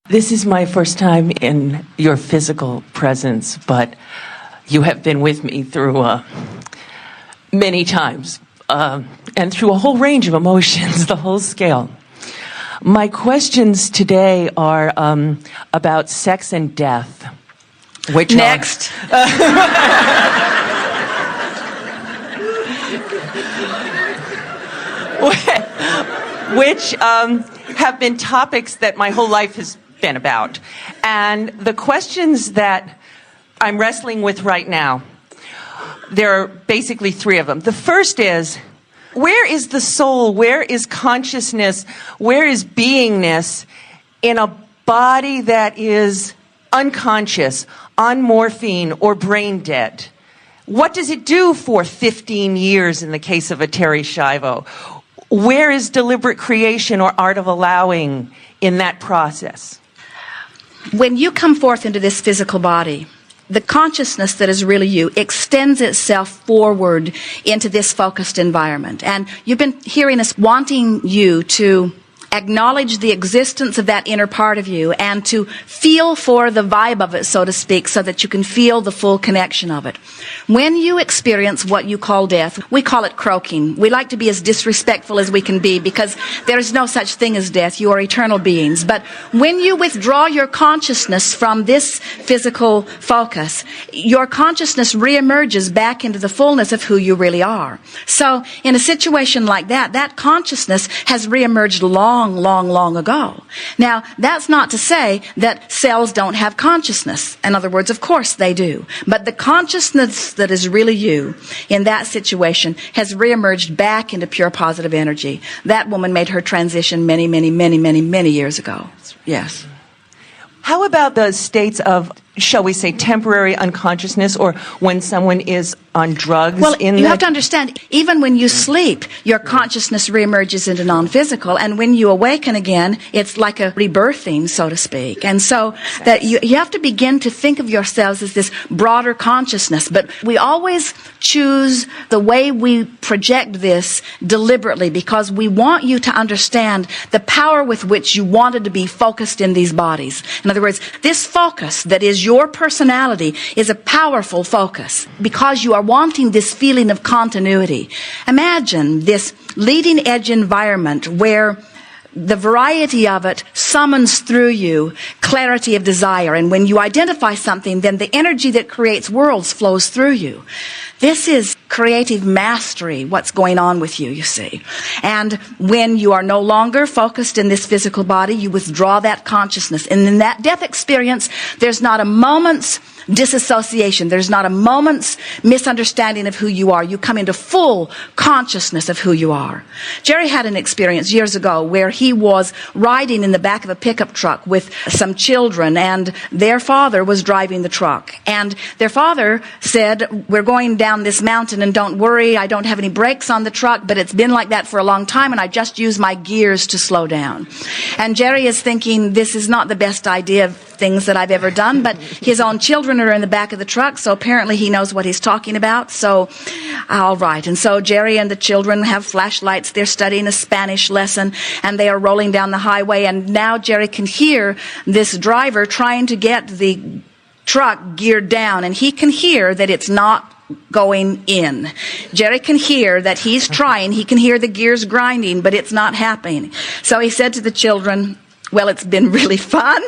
This is my first time in your physical presence, but you have been with me through many times, and through a whole range of emotions, the whole scale. My questions today are about sex and death. Which Next. Which have been topics that my whole life has been about. And the questions that I'm wrestling with right now, there are basically three of them. The first is, where is the soul? Where is consciousness? Where is beingness in a body that is unconscious, on morphine, or brain dead? What does it do for 15 years in the case of a Terry Schiavo? Where is deliberate creation or art of allowing in that process? When you come forth into this physical body, the consciousness that is really you extends itself forward into this focused environment. And you've been hearing us wanting you to acknowledge the existence of that inner part of you and to feel for the vibe of it, so to speak, so that you can feel the full connection of it. When you experience what you call death, we call it croaking. We like to be as disrespectful as we can be because there is no such thing as death. You are eternal beings. But when you withdraw your consciousness from this physical focus, your consciousness reemerges back into the fullness of who you really are. So in a situation like that, that consciousness has reemerged long ago. Now, that's not to say that cells don't have consciousness. In other words, of course they do. But the consciousness that is really you in that situation has reemerged back into pure positive energy. That woman made her transition many years ago. Yes. How about the states of, shall we say, temporary unconsciousness, or when someone is on drugs? Well, you have to understand, even when you sleep, your consciousness reemerges into non-physical, and when you awaken again, it's like a rebirthing, so to speak. And so that you have to begin to think of yourselves as this broader consciousness, but we always choose the way we project this deliberately because we want you to understand the power with which you wanted to be focused in these bodies. In other words, this focus that is your personality is a powerful focus because you are wanting this feeling of continuity. Imagine this leading edge environment where the variety of it summons through you clarity of desire. And when you identify something, then the energy that creates worlds flows through you. This is creative mastery, what's going on with you, you see. And when you are no longer focused in this physical body, you withdraw that consciousness. And in that death experience, there's not a moment's disassociation. There's not a moment's misunderstanding of who you are. You come into full consciousness of who you are. Jerry had an experience years ago where he was riding in the back of a pickup truck with some children, and their father was driving the truck. And their father said, "We're going down this mountain, and don't worry, I don't have any brakes on the truck, but it's been like that for a long time, and I just use my gears to slow down." And Jerry is thinking, this is not the best idea of things that I've ever done, but his own children are in the back of the truck, so apparently he knows what he's talking about. So, all right. And so Jerry and the children have flashlights. They're studying a Spanish lesson, and they are rolling down the highway, and now Jerry can hear this driver trying to get the truck geared down, and he can hear that it's not going in. Jerry can hear that he's trying. He can hear the gears grinding, but it's not happening. So he said to the children, "Well, it's been really fun,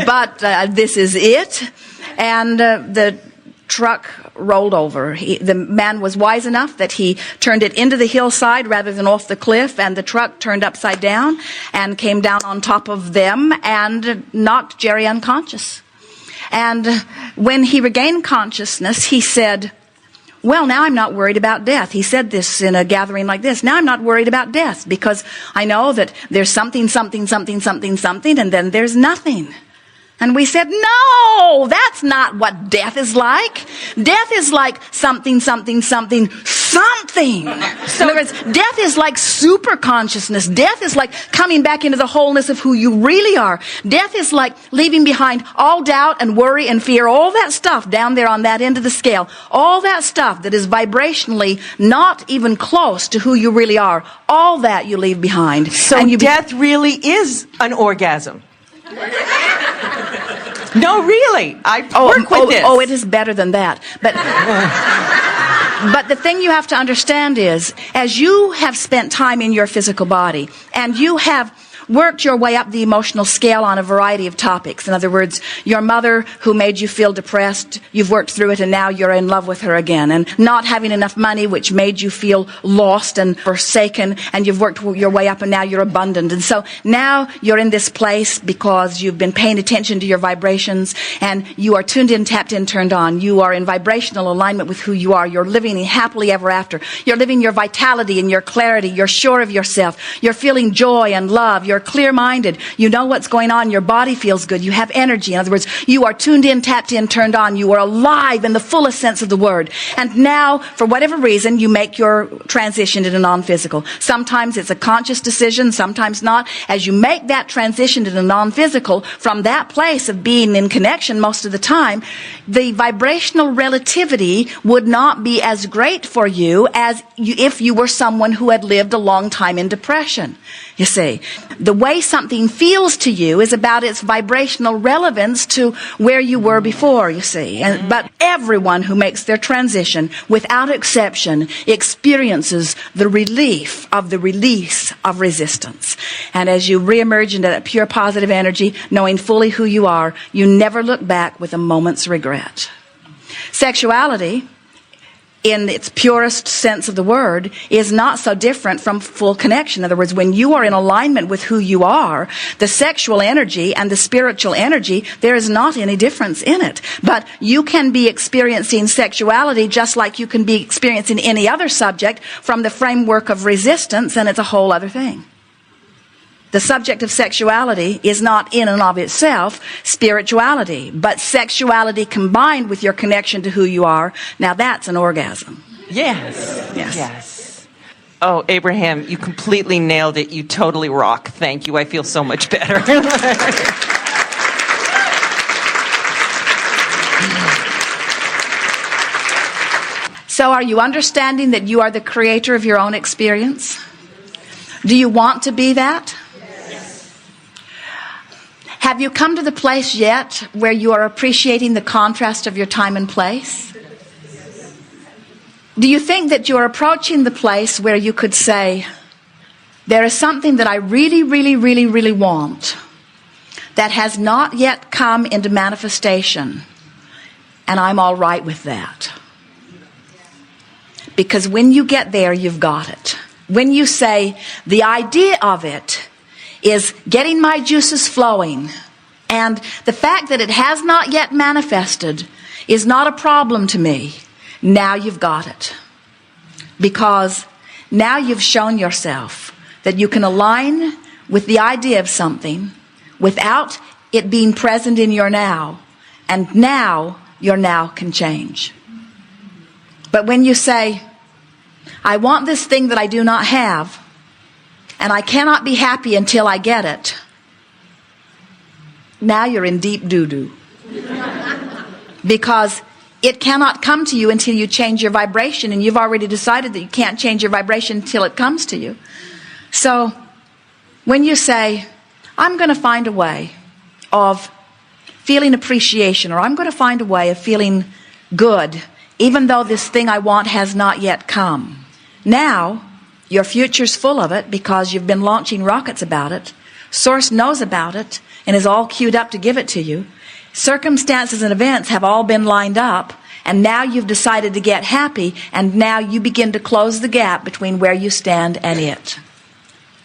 but this is it." And the truck rolled over. The man was wise enough that he turned it into the hillside rather than off the cliff, and the truck turned upside down and came down on top of them and knocked Jerry unconscious. And when he regained consciousness, he said, "Well, now I'm not worried about death." He said this in a gathering like this. "Now I'm not worried about death because I know that there's something, and then there's nothing." And we said, "No, that's not what death is like. Death is like something. So in other words, death is like super consciousness. Death is like coming back into the wholeness of who you really are. Death is like leaving behind all doubt and worry and fear, all that stuff down there on that end of the scale. All that stuff that is vibrationally not even close to who you really are. All that you leave behind. So death really is an orgasm. No, really. I work with this. Oh, it is better than that. But the thing you have to understand is, as you have spent time in your physical body, and you have worked your way up the emotional scale on a variety of topics. In other words, your mother who made you feel depressed, you've worked through it and now you're in love with her again. And not having enough money, which made you feel lost and forsaken, and you've worked your way up and now you're abundant. And so now you're in this place because you've been paying attention to your vibrations and you are tuned in, tapped in, turned on. You are in vibrational alignment with who you are. You're living happily ever after. You're living your vitality and your clarity. You're sure of yourself. You're feeling joy and love. You're clear-minded. You know what's going on. Your body feels good. You have energy. In other words, you are tuned in, tapped in, turned on. You are alive in the fullest sense of the word. And now, for whatever reason, you make your transition into non-physical. Sometimes it's a conscious decision, sometimes not. As you make that transition to the non-physical, from that place of being in connection most of the time, the vibrational relativity would not be as great for you as if you were someone who had lived a long time in depression. You see, the way something feels to you is about its vibrational relevance to where you were before, you see. But everyone who makes their transition, without exception, experiences the relief of the release of resistance. And as you reemerge into that pure positive energy, knowing fully who you are, you never look back with a moment's regret. Sexuality, in its purest sense of the word, is not so different from full connection. In other words, when you are in alignment with who you are, the sexual energy and the spiritual energy, there is not any difference in it. But you can be experiencing sexuality just like you can be experiencing any other subject from the framework of resistance, and it's a whole other thing. The subject of sexuality is not in and of itself spirituality, but sexuality combined with your connection to who you are, now that's an orgasm. Yes. Oh, Abraham, you completely nailed it. You totally rock. Thank you. I feel so much better. So are you understanding that you are the creator of your own experience? Do you want to be that? Have you come to the place yet where you are appreciating the contrast of your time and place? Do you think that you're approaching the place where you could say, there is something that I really, really, really, really want that has not yet come into manifestation, and I'm all right with that? Because when you get there, you've got it. When you say, the idea of it is getting my juices flowing, and the fact that it has not yet manifested is not a problem to me, now you've got it. Because now you've shown yourself that you can align with the idea of something without it being present in your now, and now your now can change. But when you say, I want this thing that I do not have, and I cannot be happy until I get it, now you're in deep doo-doo. Because it cannot come to you until you change your vibration, and you've already decided that you can't change your vibration until it comes to you. So when you say, I'm going to find a way of feeling appreciation, or I'm going to find a way of feeling good, even though this thing I want has not yet come, now your future's full of it because you've been launching rockets about it. Source knows about it and is all queued up to give it to you. Circumstances and events have all been lined up, and now you've decided to get happy, and now you begin to close the gap between where you stand and it.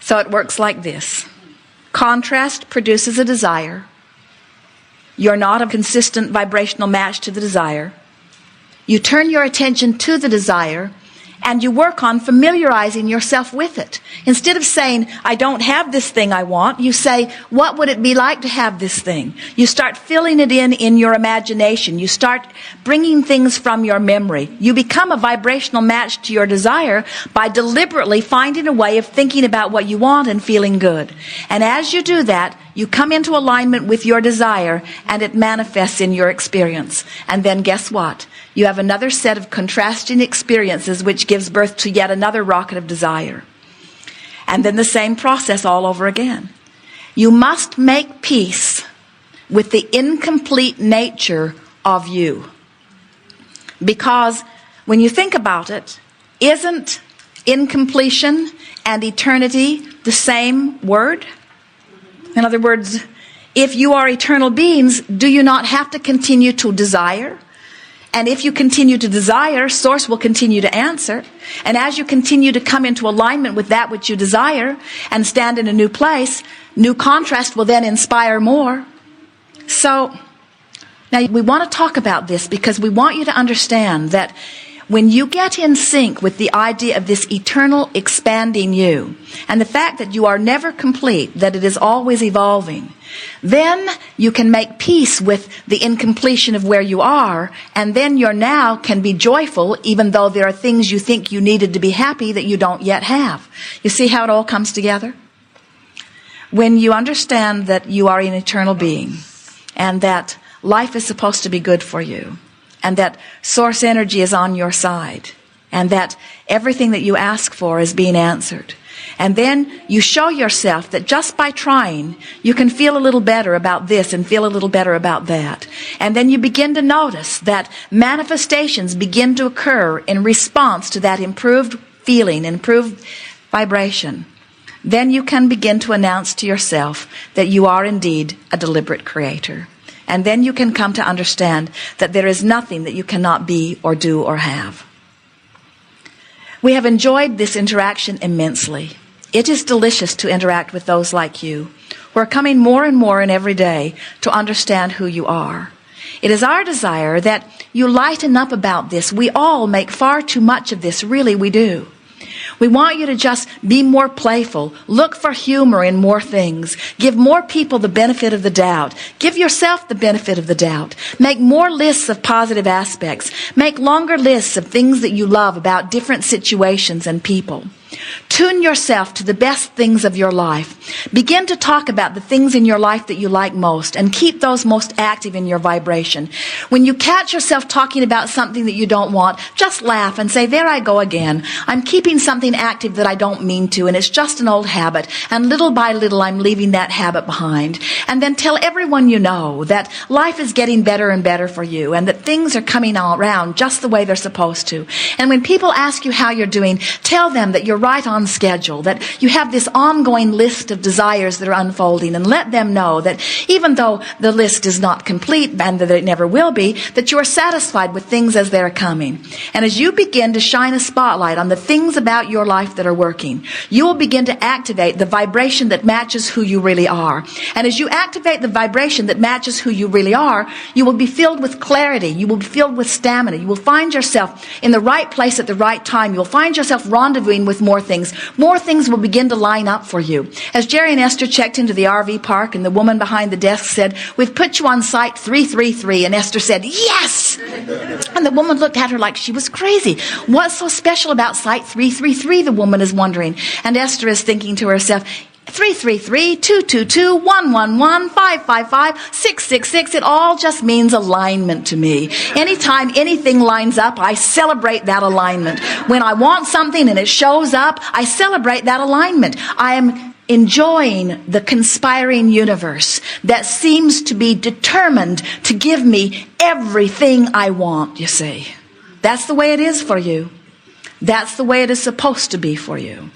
So it works like this. Contrast produces a desire. You're not a consistent vibrational match to the desire. You turn your attention to the desire, and you work on familiarizing yourself with it. Instead of saying, I don't have this thing I want, you say, what would it be like to have this thing? You start filling it in your imagination. You start bringing things from your memory. You become a vibrational match to your desire by deliberately finding a way of thinking about what you want and feeling good. And as you do that, you come into alignment with your desire, and it manifests in your experience. And then guess what? You have another set of contrasting experiences which gives birth to yet another rocket of desire. And then the same process all over again. You must make peace with the incomplete nature of you. Because when you think about it, isn't incompletion and eternity the same word? In other words, if you are eternal beings, do you not have to continue to desire? And if you continue to desire, Source will continue to answer. And as you continue to come into alignment with that which you desire and stand in a new place, new contrast will then inspire more. So, now we want to talk about this because we want you to understand that when you get in sync with the idea of this eternal expanding you and the fact that you are never complete, that it is always evolving, then you can make peace with the incompletion of where you are, and then your now can be joyful even though there are things you think you needed to be happy that you don't yet have. You see how it all comes together? When you understand that you are an eternal being and that life is supposed to be good for you, and that source energy is on your side, and that everything that you ask for is being answered. And then you show yourself that just by trying, you can feel a little better about this and feel a little better about that. And then you begin to notice that manifestations begin to occur in response to that improved feeling, improved vibration. Then you can begin to announce to yourself that you are indeed a deliberate creator. And then you can come to understand that there is nothing that you cannot be or do or have. We have enjoyed this interaction immensely. It is delicious to interact with those like you who are coming more and more in every day to understand who you are. It is our desire that you lighten up about this. We all make far too much of this, really we do. We want you to just be more playful. Look for humor in more things. Give more people the benefit of the doubt. Give yourself the benefit of the doubt. Make more lists of positive aspects. Make longer lists of things that you love about different situations and people. Tune yourself to the best things of your life. Begin to talk about the things in your life that you like most and keep those most active in your vibration. When you catch yourself talking about something that you don't want, just laugh and say, there I go again. I'm keeping something active that I don't mean to, and it's just an old habit. And little by little, I'm leaving that habit behind. And then tell everyone you know that life is getting better and better for you and that things are coming all around just the way they're supposed to. And when people ask you how you're doing, tell them that you're right on schedule, that you have this ongoing list of desires that are unfolding, and let them know that even though the list is not complete and that it never will be, that you are satisfied with things as they're coming. And as you begin to shine a spotlight on the things about your life that are working, you will begin to activate the vibration that matches who you really are. And as you activate the vibration that matches who you really are, you will be filled with clarity. You will be filled with stamina. You will find yourself in the right place at the right time. You will find yourself rendezvousing with more things. More things will begin to line up for you. As Jerry and Esther checked into the RV park and the woman behind the desk said, we've put you on site 333. And Esther said, yes! And the woman looked at her like she was crazy. What's so special about site 333? The woman is wondering. And Esther is thinking to herself, 333, 222, 111, 555, 666. It all just means alignment to me. Anytime anything lines up, I celebrate that alignment. When I want something and it shows up, I celebrate that alignment. I am enjoying the conspiring universe that seems to be determined to give me everything I want, you see. That's the way it is for you. That's the way it is supposed to be for you.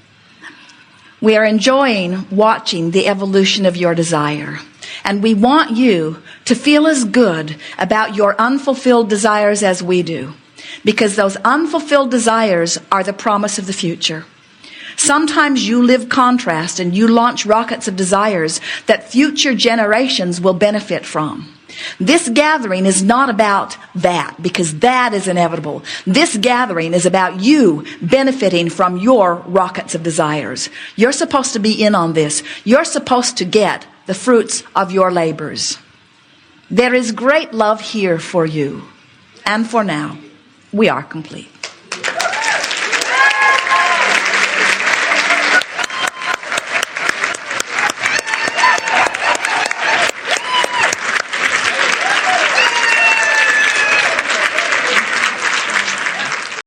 We are enjoying watching the evolution of your desire. And we want you to feel as good about your unfulfilled desires as we do. Because those unfulfilled desires are the promise of the future. Sometimes you live contrast and you launch rockets of desires that future generations will benefit from. This gathering is not about that, because that is inevitable. This gathering is about you benefiting from your rockets of desires. You're supposed to be in on this. You're supposed to get the fruits of your labors. There is great love here for you. And for now, we are complete.